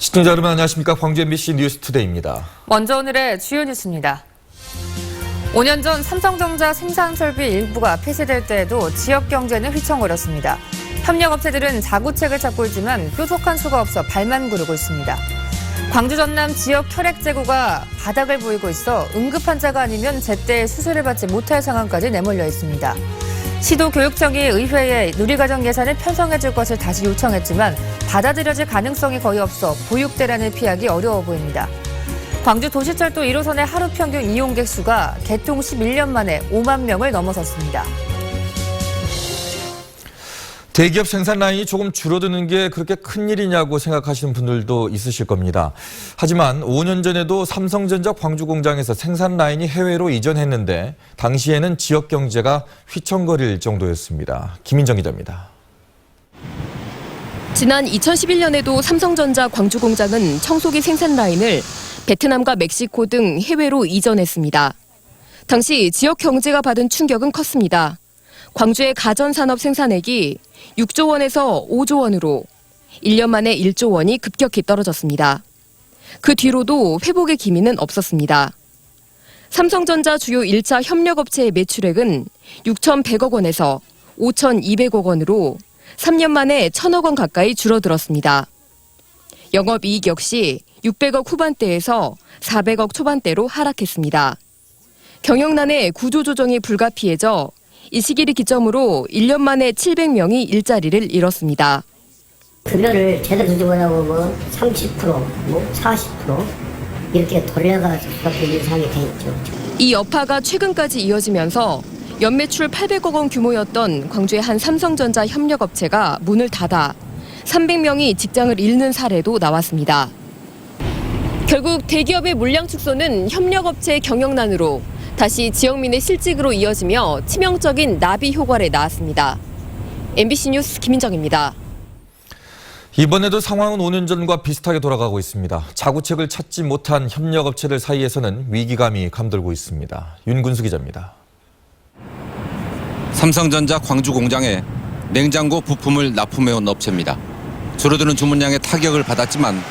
시청자 여러분 안녕하십니까. 광주 MBC 뉴스투데이입니다. 먼저 오늘의 주요 뉴스입니다. 5년 전 삼성전자 생산설비 일부가 폐쇄될 때에도 지역 경제는 휘청거렸습니다. 협력업체들은 자구책을 찾고 있지만 뾰족한 수가 없어 발만 구르고 있습니다. 광주 전남 지역 혈액제고가 바닥을 보이고 있어 응급환자가 아니면 제때 수술을 받지 못할 상황까지 내몰려 있습니다. 시도교육청이 의회에 누리과정 예산을 편성해줄 것을 다시 요청했지만 받아들여질 가능성이 거의 없어 보육대란을 피하기 어려워 보입니다. 광주 도시철도 1호선의 하루 평균 이용객 수가 개통 11년 만에 5만 명을 넘어섰습니다. 대기업 생산 라인이 조금 줄어드는 게 그렇게 큰일이냐고 생각하시는 분들도 있으실 겁니다. 하지만 5년 전에도 삼성전자 광주 공장에서 생산 라인이 해외로 이전했는데 당시에는 지역 경제가 휘청거릴 정도였습니다. 김인정 기자입니다. 지난 2011년에도 삼성전자 광주 공장은 청소기 생산 라인을 베트남과 멕시코 등 해외로 이전했습니다. 당시 지역 경제가 받은 충격은 컸습니다. 광주의 가전산업 생산액이 6조 원에서 5조 원으로 1년 만에 1조 원이 급격히 떨어졌습니다. 그 뒤로도 회복의 기미는 없었습니다. 삼성전자 주요 1차 협력업체의 매출액은 6,100억 원에서 5,200억 원으로 3년 만에 1,000억 원 가까이 줄어들었습니다. 영업이익 역시 600억 후반대에서 400억 초반대로 하락했습니다. 경영난에 구조조정이 불가피해져 이 시기를 기점으로 1년 만에 700명이 일자리를 잃었습니다. 급여를 제대로 주지 못하고 30%, 40% 이렇게 돌려가서 수밖에 있는 상황이 돼 있죠. 이 여파가 최근까지 이어지면서 연매출 800억 원 규모였던 광주의 한 삼성전자 협력업체가 문을 닫아 300명이 직장을 잃는 사례도 나왔습니다. 결국 대기업의 물량 축소는 협력업체의 경영난으로 다시 지역민의 실직으로 이어지며 치명적인 나비 효과를 낳았습니다. MBC 뉴스 김인정입니다. 이번에도 상황은 5년 전과 비슷하게 돌아가고 있습니다. 자구책을 찾지 못한 협력업체들 사이에서는 위기감이 감돌고 있습니다. 윤근수 기자입니다. 삼성전자 광주 공장에 냉장고 부품을 납품해온 업체입니다. 줄어드는 주문량에 타격을 받았지만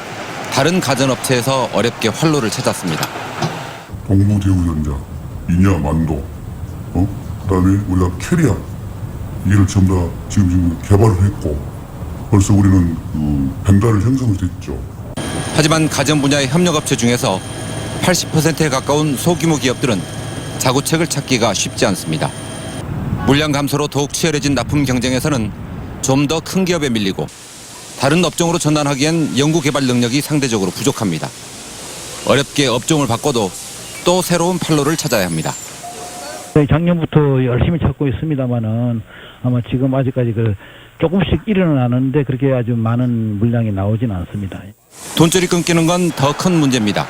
다른 가전업체에서 어렵게 활로를 찾았습니다. 동부대우전자, 이냐 만도, 그다음에 우리가 캐리아 이를 전부 다 지금 개발을 했고 벌써 우리는 벤다를 형성을 했죠. 하지만 가전 분야의 협력업체 중에서 80%에 가까운 소규모 기업들은 자구책을 찾기가 쉽지 않습니다. 물량 감소로 더욱 치열해진 납품 경쟁에서는 좀 더 큰 기업에 밀리고 다른 업종으로 전환하기엔 연구개발 능력이 상대적으로 부족합니다. 어렵게 업종을 바꿔도 또 새로운 판로를 찾아야 합니다. 작년부터 열심히 찾고 있습니다만은 아마 지금 아직까지 조금씩 일어나는데 그렇게 아주 많은 물량이 나오진 않습니다. 돈줄이 끊기는 건 더 큰 문제입니다.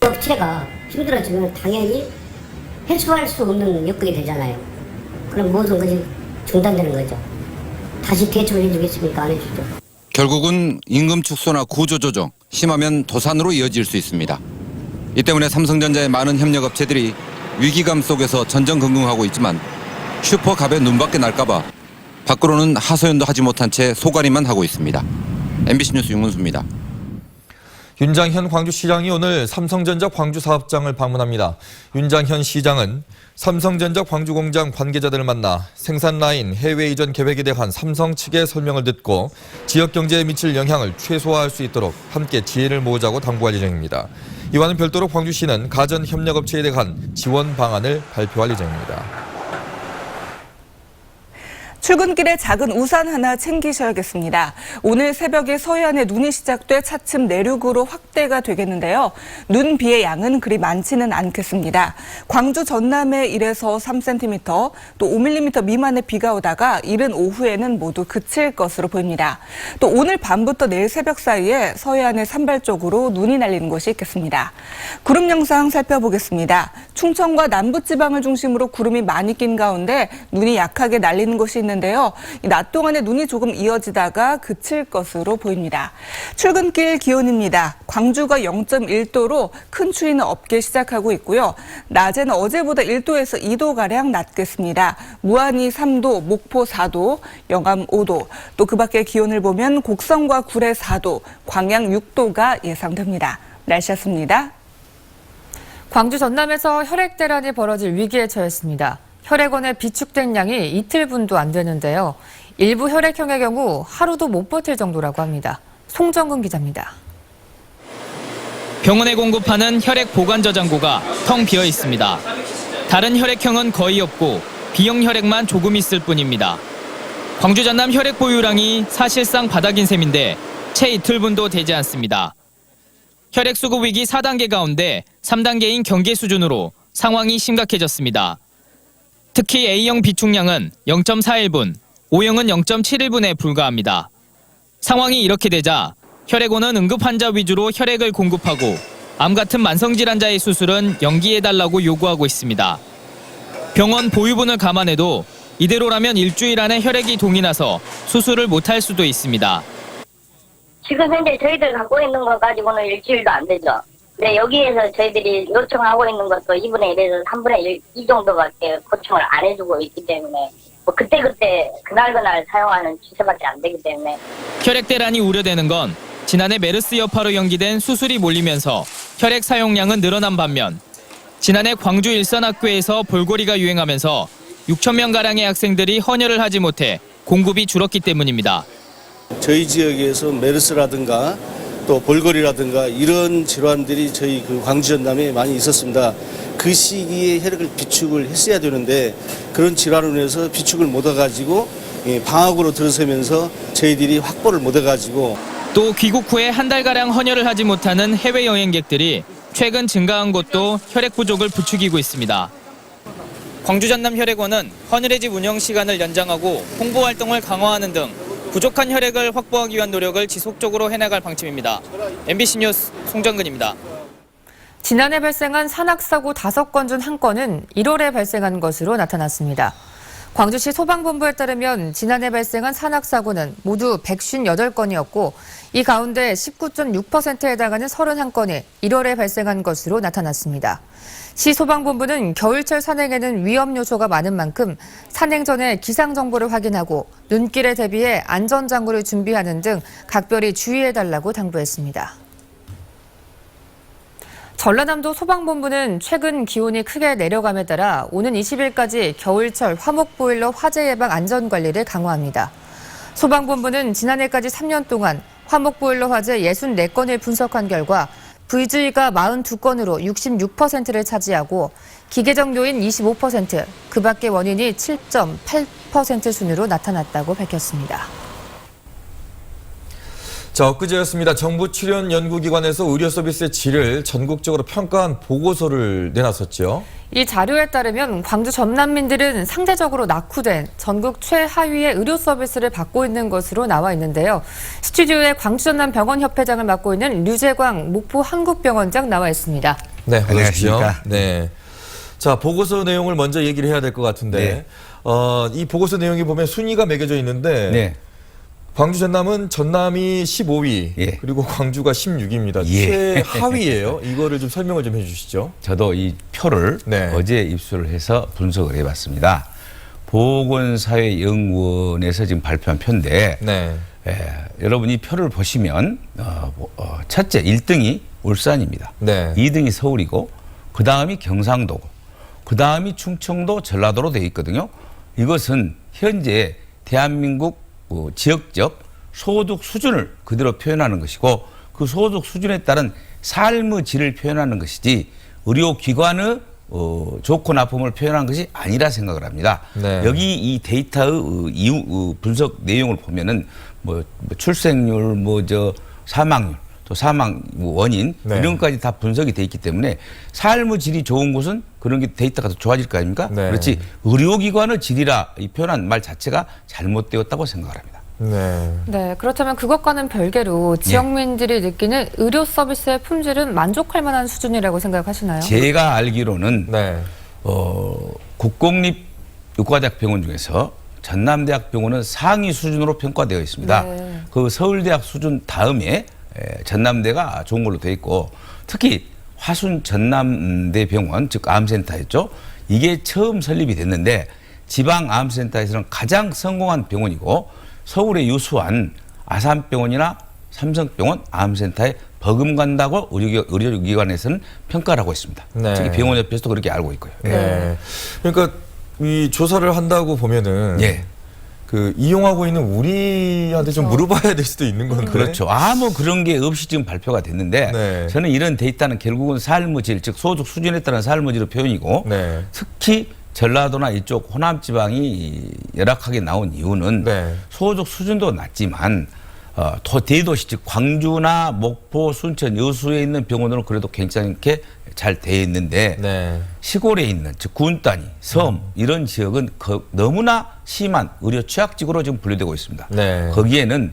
업체가 힘들어지면 당연히 해소할 수 없는 여건이 되잖아요. 그럼 모든 것이 중단되는 거죠. 다시 대처를 해주겠습니까? 안 해주죠. 결국은 임금 축소나 구조조정, 심하면 도산으로 이어질 수 있습니다. 이 때문에 삼성전자의 많은 협력업체들이 위기감 속에서 전전긍긍하고 있지만 슈퍼갑의 눈밖에 날까봐 밖으로는 하소연도 하지 못한 채 소가리만 하고 있습니다. MBC 뉴스 윤문수입니다. 윤장현 광주시장이 오늘 삼성전자 광주 사업장을 방문합니다. 윤장현 시장은 삼성전자 광주 공장 관계자들을 만나 생산 라인 해외 이전 계획에 대한 삼성 측의 설명을 듣고 지역 경제에 미칠 영향을 최소화할 수 있도록 함께 지혜를 모으자고 당부할 예정입니다. 이와는 별도로 광주시는 가전 협력업체에 대한 지원 방안을 발표할 예정입니다. 출근길에 작은 우산 하나 챙기셔야겠습니다. 오늘 새벽에 서해안에 눈이 시작돼 차츰 내륙으로 확대가 되겠는데요. 눈 비의 양은 그리 많지는 않겠습니다. 광주 전남에 1에서 3cm, 또 5mm 미만의 비가 오다가 이른 오후에는 모두 그칠 것으로 보입니다. 또 오늘 밤부터 내일 새벽 사이에 서해안의 산발 쪽으로 눈이 날리는 곳이 있겠습니다. 구름 영상 살펴보겠습니다. 충청과 남부지방을 중심으로 구름이 많이 낀 가운데 눈이 약하게 날리는 곳이 있는데 있는데요. 이 낮 동안에 눈이 조금 이어지다가 그칠 것으로 보입니다. 출근길 기온입니다. 광주가 0.1도로 큰 추위는 없게 시작하고 있고요. 낮에는 어제보다 1도에서 2도가량 낮겠습니다. 무안이 3도, 목포 4도, 영암 5도, 또 그 밖의 기온을 보면 곡성과 구례 4도, 광양 6도가 예상됩니다. 날씨였습니다. 광주 전남에서 혈액대란이 벌어질 위기에 처했습니다. 혈액원에 비축된 양이 이틀분도 안 되는데요. 일부 혈액형의 경우 하루도 못 버틸 정도라고 합니다. 송정근 기자입니다. 병원에 공급하는 혈액 보관 저장고가 텅 비어 있습니다. 다른 혈액형은 거의 없고 B형 혈액만 조금 있을 뿐입니다. 광주 전남 혈액 보유량이 사실상 바닥인 셈인데 채 이틀분도 되지 않습니다. 혈액 수급 위기 4단계 가운데 3단계인 경계 수준으로 상황이 심각해졌습니다. 특히 A형 비축량은 0.41분, O형은 0.71분에 불과합니다. 상황이 이렇게 되자 혈액원은 응급 환자 위주로 혈액을 공급하고 암 같은 만성질환자의 수술은 연기해달라고 요구하고 있습니다. 병원 보유분을 감안해도 이대로라면 일주일 안에 혈액이 동이 나서 수술을 못할 수도 있습니다. 지금 현재 저희들 갖고 있는 거 가지고는 일주일도 안 되죠. 근데 여기에서 저희들이 요청하고 있는 것도 2분의 1에서 3분의 1 이 정도밖에 보충을 안 해주고 있기 때문에 뭐 그때그때 그날그날 사용하는 주체밖에 안 되기 때문에 혈액대란이 우려되는 건 지난해 메르스 여파로 연기된 수술이 몰리면서 혈액 사용량은 늘어난 반면 지난해 광주 일선학교에서 볼고리가 유행하면서 6천 명가량의 학생들이 헌혈을 하지 못해 공급이 줄었기 때문입니다. 저희 지역에서 메르스라든가 또 볼거리라든가 이런 질환들이 저희 그 광주 전남에 많이 있었습니다. 그 시기에 혈액을 비축을 했어야 되는데 그런 질환으로 인해서 비축을 못 해가지고 방학으로 들어서면서 저희들이 확보를 못 해가지고 또 귀국 후에 한 달가량 헌혈을 하지 못하는 해외 여행객들이 최근 증가한 것도 혈액 부족을 부추기고 있습니다. 광주 전남 혈액원은 헌혈의 집 운영 시간을 연장하고 홍보 활동을 강화하는 등 부족한 혈액을 확보하기 위한 노력을 지속적으로 해나갈 방침입니다. MBC 뉴스 송정근입니다. 지난해 발생한 산악사고 5건 중 1건은 1월에 발생한 것으로 나타났습니다. 광주시 소방본부에 따르면 지난해 발생한 산악사고는 모두 158건이었고 이 가운데 19.6%에 해당하는 31건이 1월에 발생한 것으로 나타났습니다. 시 소방본부는 겨울철 산행에는 위험 요소가 많은 만큼 산행 전에 기상 정보를 확인하고 눈길에 대비해 안전장구를 준비하는 등 각별히 주의해달라고 당부했습니다. 전라남도 소방본부는 최근 기온이 크게 내려감에 따라 오는 20일까지 겨울철 화목보일러 화재 예방 안전관리를 강화합니다. 소방본부는 지난해까지 3년 동안 화목보일러 화재 64건을 분석한 결과 VG가 42건으로 66%를 차지하고 기계적 요인 25%, 그 밖의 원인이 7.8% 순으로 나타났다고 밝혔습니다. 자, 엊그제였습니다. 정부 출연 연구기관에서 의료 서비스의 질을 전국적으로 평가한 보고서를 내놨었죠. 이 자료에 따르면 광주 전남민들은 상대적으로 낙후된 전국 최하위의 의료 서비스를 받고 있는 것으로 나와 있는데요. 스튜디오에 광주 전남 병원협회장을 맡고 있는 류재광 목포 한국병원장 나와 있습니다. 네, 어서 오십시오. 안녕하십니까. 네. 자, 보고서 내용을 먼저 얘기를 해야 될 것 같은데, 이 보고서 내용이 보면 순위가 매겨져 있는데, 네. 광주 전남은 전남이 15위, 예. 그리고 광주가 16위입니다. 예. 최하위예요. 이거를 좀 설명을 좀 해주시죠. 저도 이 표를 네. 어제 입수를 해서 분석을 해봤습니다. 보건사회연구원에서 지금 발표한 표인데 네. 여러분 이 표를 보시면 첫째 1등이 울산입니다. 네. 2등이 서울이고 그 다음이 경상도고 그 다음이 충청도 전라도로 되어 있거든요. 이것은 현재 대한민국 지역적 소득 수준을 그대로 표현하는 것이고 그 소득 수준에 따른 삶의 질을 표현하는 것이지 의료기관의 좋고 나쁨을 표현한 것이 아니라 생각을 합니다. 네. 여기 이 데이터의 이유 분석 내용을 보면은 뭐 출생률, 사망률, 또 사망 원인 네. 이런 것까지 다 분석이 돼 있기 때문에 삶의 질이 좋은 곳은 그런 게 데이터가 더 좋아질 거 아닙니까? 네. 그렇지 의료기관의 질이라 이 표현한 말 자체가 잘못되었다고 생각을 합니다. 네, 그렇다면 그것과는 별개로 지역민들이 느끼는 의료 서비스의 품질은 만족할 만한 수준이라고 생각하시나요? 제가 알기로는 네. 국공립 의과대학병원 중에서 전남대학병원은 상위 수준으로 평가되어 있습니다. 네. 그 서울대학 수준 다음에 전남대가 좋은 걸로 되어 있고 특히 화순 전남대병원 즉 암센터였죠. 이게 처음 설립이 됐는데 지방 암센터에서는 가장 성공한 병원이고 서울에 유수한 아산병원이나 삼성병원 암센터에 버금간다고 의료기관에서는 평가를 하고 있습니다. 네. 특히 병원협회에서도 그렇게 알고 있고요. 네. 그러니까 이 조사를 한다고 보면은 예. 그 이용하고 있는 우리한테 좀 물어봐야 될 수도 있는 건데. 그렇죠. 아무 그런 게 없이 지금 발표가 됐는데 네. 저는 이런 데이터는 결국은 삶의 질, 즉 소득 수준에 따른 삶의 질의 표현이고 네. 특히 전라도나 이쪽 호남 지방이 열악하게 나온 이유는 네. 소득 수준도 낮지만 대도시 즉 광주나 목포, 순천, 여수에 있는 병원들은 그래도 괜찮게 잘 돼 있는데 네. 시골에 있는 즉 군 단위, 섬 이런 지역은 너무나 심한 의료 취약지구로 지금 분류되고 있습니다. 네. 거기에는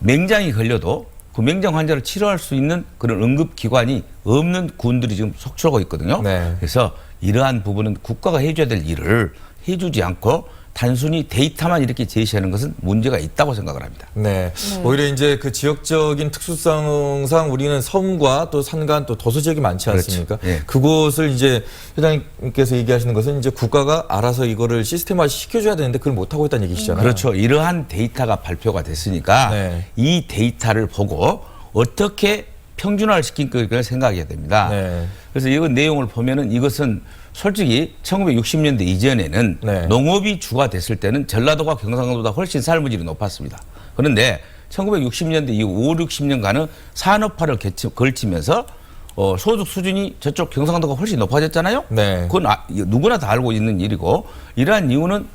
맹장이 걸려도 그 맹장 환자를 치료할 수 있는 그런 응급기관이 없는 군들이 지금 속출하고 있거든요. 네. 그래서 이러한 부분은 국가가 해줘야 될 일을 해주지 않고 단순히 데이터만 이렇게 제시하는 것은 문제가 있다고 생각을 합니다. 네. 오히려 이제 그 지역적인 특수성상 우리는 섬과 또 산간 또 도서 지역이 많지 않습니까? 그렇죠. 예. 그곳을 이제 회장님께서 얘기하시는 것은 이제 국가가 알아서 이거를 시스템화 시켜줘야 되는데 그걸 못하고 있다는 얘기시잖아요. 그렇죠. 이러한 데이터가 발표가 됐으니까 네. 이 데이터를 보고 어떻게 평준화를 시킨 것을 생각해야 됩니다. 네. 그래서 이 내용을 보면은 이것은 솔직히 1960년대 이전에는 네. 농업이 주가 됐을 때는 전라도가 경상도보다 훨씬 삶의 질이 높았습니다. 그런데 1960년대 이후 5, 60년간은 산업화를 걸치면서 소득 수준이 저쪽 경상도가 훨씬 높아졌잖아요. 네. 그건 누구나 다 알고 있는 일이고 이러한 이유는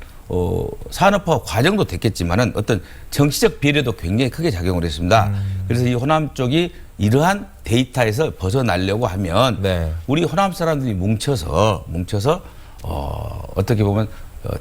산업화 과정도 됐겠지만은 어떤 정치적 비례도 굉장히 크게 작용을 했습니다. 그래서 이 호남 쪽이 이러한 데이터에서 벗어나려고 하면 네. 우리 호남 사람들이 뭉쳐서 어떻게 보면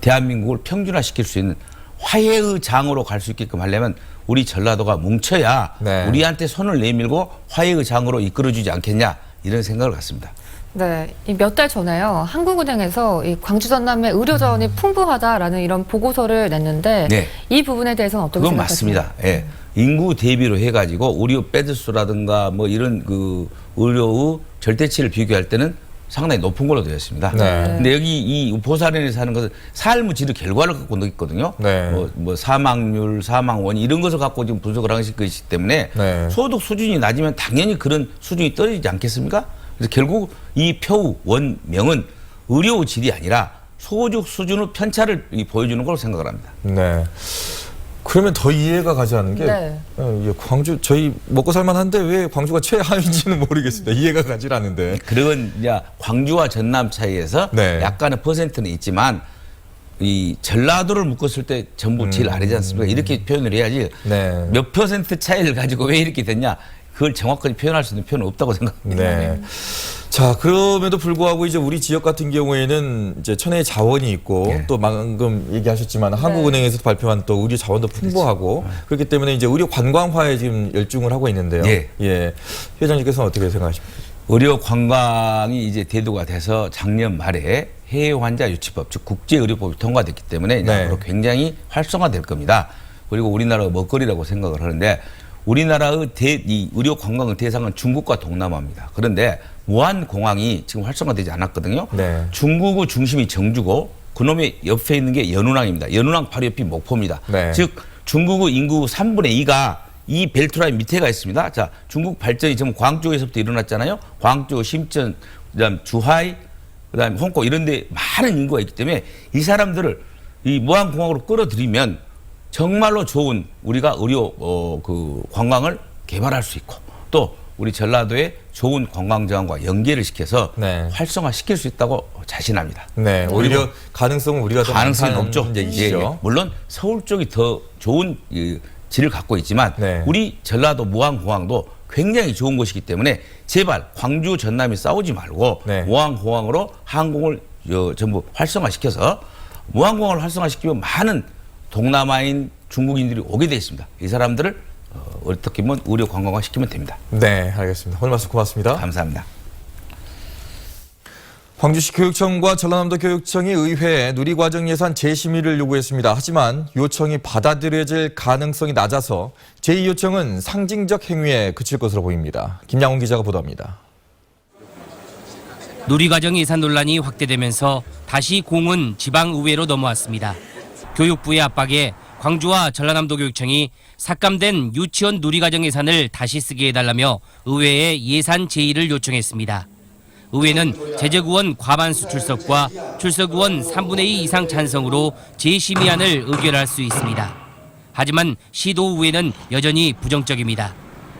대한민국을 평준화시킬 수 있는 화해의 장으로 갈 수 있게끔 하려면 우리 전라도가 뭉쳐야 네. 우리한테 손을 내밀고 화해의 장으로 이끌어주지 않겠냐 이런 생각을 갖습니다. 네, 몇 달 전에요. 한국은행에서 이 광주 전남의 의료 자원이 풍부하다라는 이런 보고서를 냈는데 네. 이 부분에 대해서는 어떻게 그건 생각하세요? 맞습니다. 예. 인구 대비로 해가지고 의료 베드수라든가 뭐 이런 그 의료의 절대치를 비교할 때는 상당히 높은 걸로 되어 있습니다. 네. 근데 여기 이 보살인에서 하는 것은 삶의 질의 결과를 갖고 있거든요. 네. 뭐 사망률, 사망원이 이런 것을 갖고 지금 분석을 하는 것이기 때문에 네. 소득 수준이 낮으면 당연히 그런 수준이 떨어지지 않겠습니까? 그래서 결국 이 표우 원명은 의료 질이 아니라 소득 수준의 편차를 보여주는 걸로 생각을 합니다. 네. 그러면 더 이해가 가지 않는 게 네. 광주 저희 먹고 살만한데 왜 광주가 최하위인지는 모르겠습니다. 이해가 가지 않는데. 그런 이제 광주와 전남 차이에서 네. 약간의 퍼센트는 있지만 이 전라도를 묶었을 때 전부 제일 아래지 않습니까? 이렇게 표현을 해야지 네. 몇 퍼센트 차이를 가지고 왜 이렇게 됐냐 그걸 정확하게 표현할 수 있는 표현은 없다고 생각합니다. 네. 자, 그럼에도 불구하고 이제 우리 지역 같은 경우에는 이제 천혜의 자원이 있고 네. 또 방금 얘기하셨지만 한국은행에서 발표한 또 의료 자원도 풍부하고 그렇기 때문에 이제 의료 관광화에 지금 열중을 하고 있는데요. 네. 예. 회장님께서는 어떻게 생각하십니까? 의료 관광이 이제 대두가 돼서 작년 말에 해외 환자 유치법, 즉 국제의료법이 통과됐기 때문에 이제 네. 앞으로 굉장히 활성화될 겁니다. 그리고 우리나라가 먹거리라고 생각을 하는데 우리나라의 이 의료 관광의 대상은 중국과 동남아입니다. 그런데 무안공항이 지금 활성화되지 않았거든요. 네. 중국의 중심이 정주고 그놈의 옆에 있는 게 연운항입니다. 연운항 바로 옆이 목포입니다. 네. 즉 중국의 인구 3분의 2가 이 벨트라인 밑에가 있습니다. 자, 중국 발전이 지금 광주에서부터 일어났잖아요. 광주, 심전, 그다음 주하이, 그다음 홍콩 이런 데 많은 인구가 있기 때문에 이 사람들을 이 무안공항으로 끌어들이면 정말로 좋은 우리가 의료 그 관광을 개발할 수 있고 또 우리 전라도에 좋은 관광정원과 연계를 시켜서 네. 활성화시킬 수 있다고 자신합니다. 네. 오히려 가능성은 우리가 더 가능성이 많다는 높죠. 얘기시죠. 예, 예. 물론 서울 쪽이 더 좋은 질을 갖고 있지만 네. 우리 전라도 무안공항도 굉장히 좋은 곳이기 때문에 제발 광주 전남이 싸우지 말고 네. 무안공항으로 항공을 전부 활성화시켜서 무안공항을 활성화시키면 많은 동남아인 중국인들이 오게 돼 있습니다. 이 사람들을 어떻게 보면 의료 관광화 시키면 됩니다. 네, 알겠습니다. 오늘 말씀 고맙습니다. 감사합니다. 광주시 교육청과 전라남도 교육청이 의회에 누리과정 예산 재심의를 요구했습니다. 하지만 요청이 받아들여질 가능성이 낮아서 제2요청은 상징적 행위에 그칠 것으로 보입니다. 김양훈 기자가 보도합니다. 누리과정 예산 논란이 확대되면서 다시 공은 지방의회로 넘어왔습니다. 교육부의 압박에 광주와 전라남도 교육청이 삭감된 유치원 누리과정 예산을 다시 쓰게 해달라며 의회에 예산 제의를 요청했습니다. 의회는 제적의원 과반수 출석과 출석의원 3분의 2 이상 찬성으로 재심의안을 의결할 수 있습니다. 하지만 시도의회는 여전히 부정적입니다.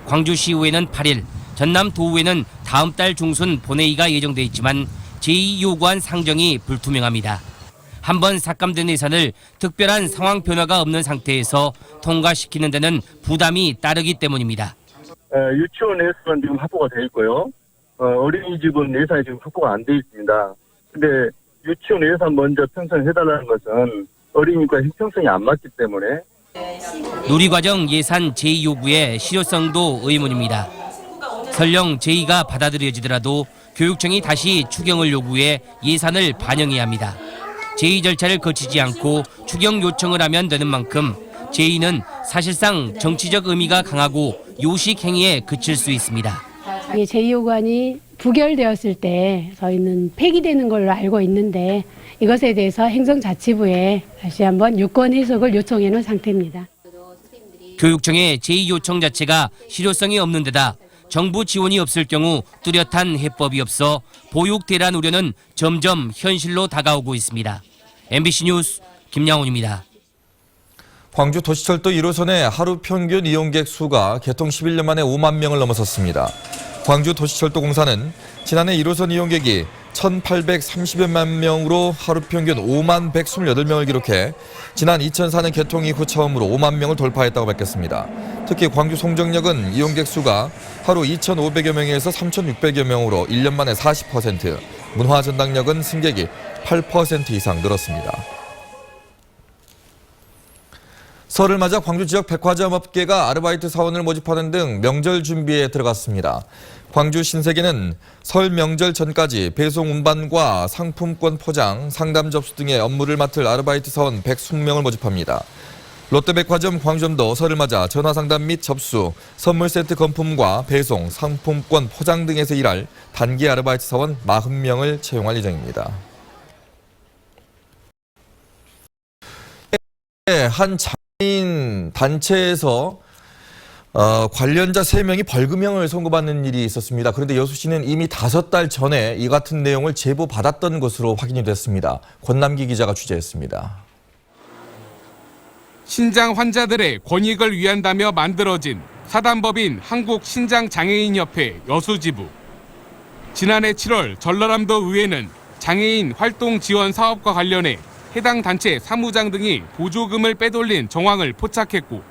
광주시의회는 8일, 전남도의회는 다음 달 중순 본회의가 예정돼 있지만 제2 요구안 상정이 불투명합니다. 한번 삭감된 예산을 특별한 상황 변화가 없는 상태에서 통과시키는 데는 부담이 따르기 때문입니다. 유치원 예산 지금 확보가 돼 있고요. 어린이집은 예산이 지금 확보가 안 돼 있습니다. 근데 유치원 예산 먼저 편성해달라는 것은 어린이과 형평성이 안 맞기 때문에 누리과정 예산 제2 요구의 실효성도 의문입니다. 설령 제의가 받아들여지더라도 교육청이 다시 추경을 요구해 예산을 반영해야 합니다. 제의 절차를 거치지 않고 추경 요청을 하면 되는 만큼 제의는 사실상 정치적 의미가 강하고 요식 행위에 그칠 수 있습니다. 제2요구안이 부결되었을 때 저희는 폐기되는 걸로 알고 있는데 이것에 대해서 행정자치부에 다시 한번 유권 해석을 요청해 놓은 상태입니다. 교육청의 제2 요청 자체가 실효성이 없는 데다 정부 지원이 없을 경우 뚜렷한 해법이 없어 보육대란 우려는 점점 현실로 다가오고 있습니다. MBC 뉴스 김양훈입니다. 광주 도시철도 1호선의 하루 평균 이용객 수가 개통 11년 만에 5만 명을 넘어섰습니다. 광주 도시철도공사는 지난해 1호선 이용객이 1,830여만 명으로 하루 평균 5만 128명을 기록해 지난 2004년 개통 이후 처음으로 5만 명을 돌파했다고 밝혔습니다. 특히 광주 송정역은 이용객 수가 하루 2,500여 명에서 3,600여 명으로 1년 만에 40%, 문화전당역은 승객이 8% 이상 늘었습니다. 설을 맞아 광주 지역 백화점 업계가 아르바이트 사원을 모집하는 등 명절 준비에 들어갔습니다. 광주 신세계는 설 명절 전까지 배송 운반과 상품권 포장, 상담 접수 등의 업무를 맡을 아르바이트 사원 120명을 모집합니다. 롯데백화점 광주점도 설을 맞아 전화상담 및 접수, 선물 세트 건품과 배송, 상품권 포장 등에서 일할 단기 아르바이트 사원 40명을 채용할 예정입니다. 한 장애인 단체에서 관련자 3명이 벌금형을 선고받는 일이 있었습니다. 그런데 여수 씨는 이미 5달 전에 이 같은 내용을 제보받았던 것으로 확인이 됐습니다. 권남기 기자가 취재했습니다. 신장 환자들의 권익을 위한다며 만들어진 사단법인 한국신장장애인협회 여수지부. 지난해 7월 전라남도 의회는 장애인 활동 지원 사업과 관련해 해당 단체 사무장 등이 보조금을 빼돌린 정황을 포착했고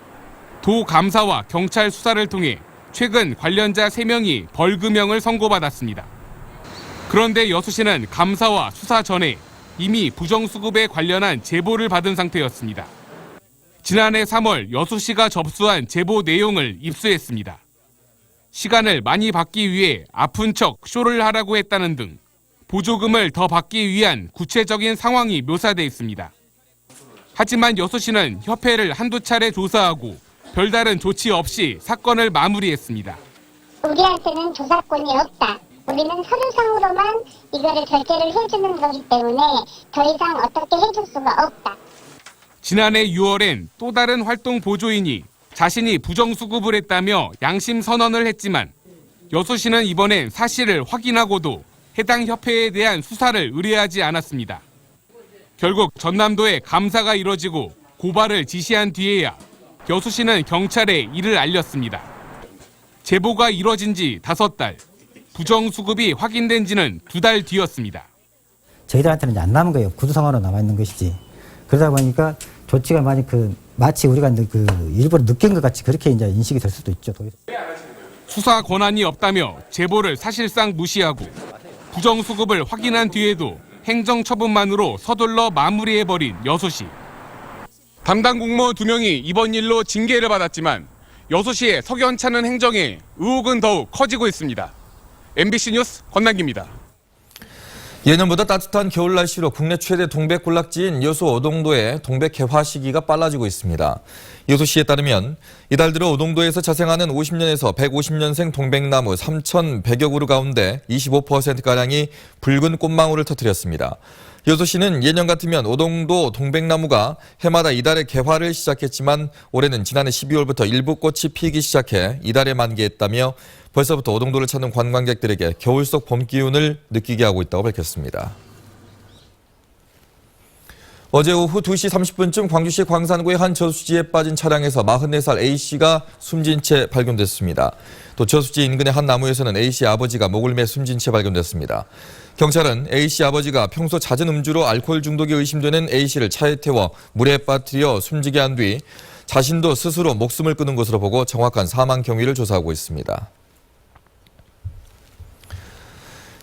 도 감사와 경찰 수사를 통해 최근 관련자 3명이 벌금형을 선고받았습니다. 그런데 여수시는 감사와 수사 전에 이미 부정수급에 관련한 제보를 받은 상태였습니다. 지난해 3월 여수시가 접수한 제보 내용을 입수했습니다. 시간을 많이 받기 위해 아픈 척 쇼를 하라고 했다는 등 보조금을 더 받기 위한 구체적인 상황이 묘사돼 있습니다. 하지만 여수시는 협회를 한두 차례 조사하고 별다른 조치 없이 사건을 마무리했습니다. 우리한테는 조사권이 없다. 우리는 서류상으로만 이거를 결제를 해주는 거기 때문에 더 이상 어떻게 해줄 수가 없다. 지난해 6월엔 또 다른 활동 보조인이 자신이 부정수급을 했다며 양심 선언을 했지만 여수시는 이번엔 사실을 확인하고도 해당 협회에 대한 수사를 의뢰하지 않았습니다. 결국 전남도에 감사가 이뤄지고 고발을 지시한 뒤에야 여수시는 경찰에 이를 알렸습니다. 제보가 이뤄진 지 5달, 부정수급이 확인된 지는 2달 뒤였습니다. 저희들한테는 이제 안 남은 거예요. 구두상으로 남아있는 것이지. 그러다 보니까 조치가 많이 마치 우리가 일부러 느낀 것 같이 그렇게 이제 인식이 될 수도 있죠. 수사 권한이 없다며 제보를 사실상 무시하고 부정수급을 확인한 뒤에도 행정처분만으로 서둘러 마무리해버린 여수시. 담당 공무원 2명이 이번 일로 징계를 받았지만 여수시의 석연찮은 행정에 의혹은 더욱 커지고 있습니다. MBC 뉴스 권남기입니다. 예년보다 따뜻한 겨울 날씨로 국내 최대 동백 군락지인 여수 오동도의 동백 개화 시기가 빨라지고 있습니다. 여수시에 따르면 이달 들어 오동도에서 자생하는 50년에서 150년생 동백나무 3,100여 그루 가운데 25%가량이 붉은 꽃망울을 터뜨렸습니다. 여수시는 예년 같으면 오동도 동백나무가 해마다 이달에 개화를 시작했지만 올해는 지난해 12월부터 일부 꽃이 피기 시작해 이달에 만개했다며 벌써부터 오동도를 찾는 관광객들에게 겨울 속 봄 기운을 느끼게 하고 있다고 밝혔습니다. 어제 오후 2시 30분쯤 광주시 광산구의 한 저수지에 빠진 차량에서 44살 A씨가 숨진 채 발견됐습니다. 또 저수지 인근의 한 나무에서는 A씨 아버지가 목을 매 숨진 채 발견됐습니다. 경찰은 A씨 아버지가 평소 잦은 음주로 알코올 중독이 의심되는 A씨를 차에 태워 물에 빠뜨려 숨지게 한 뒤 자신도 스스로 목숨을 끊은 것으로 보고 정확한 사망 경위를 조사하고 있습니다.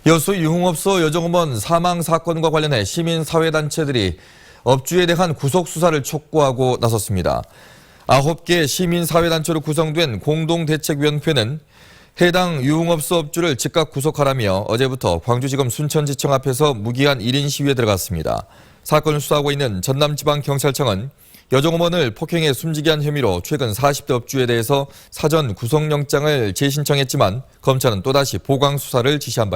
여수 유흥업소 여정업원 사망 사건과 관련해 시민사회단체들이 업주에 대한 구속수사를 촉구하고 나섰습니다. 9개 시민사회단체로 구성된 공동대책위원회는 해당 유흥업소 업주를 즉각 구속하라며 어제부터 광주지검 순천지청 앞에서 무기한 1인 시위에 들어갔습니다. 사건을 수사하고 있는 전남지방경찰청은 여정업원을 폭행해 숨지게 한 혐의로 최근 40대 업주에 대해서 사전 구속영장을 재신청했지만 검찰은 또다시 보강 수사를 지시한 바 있습니다.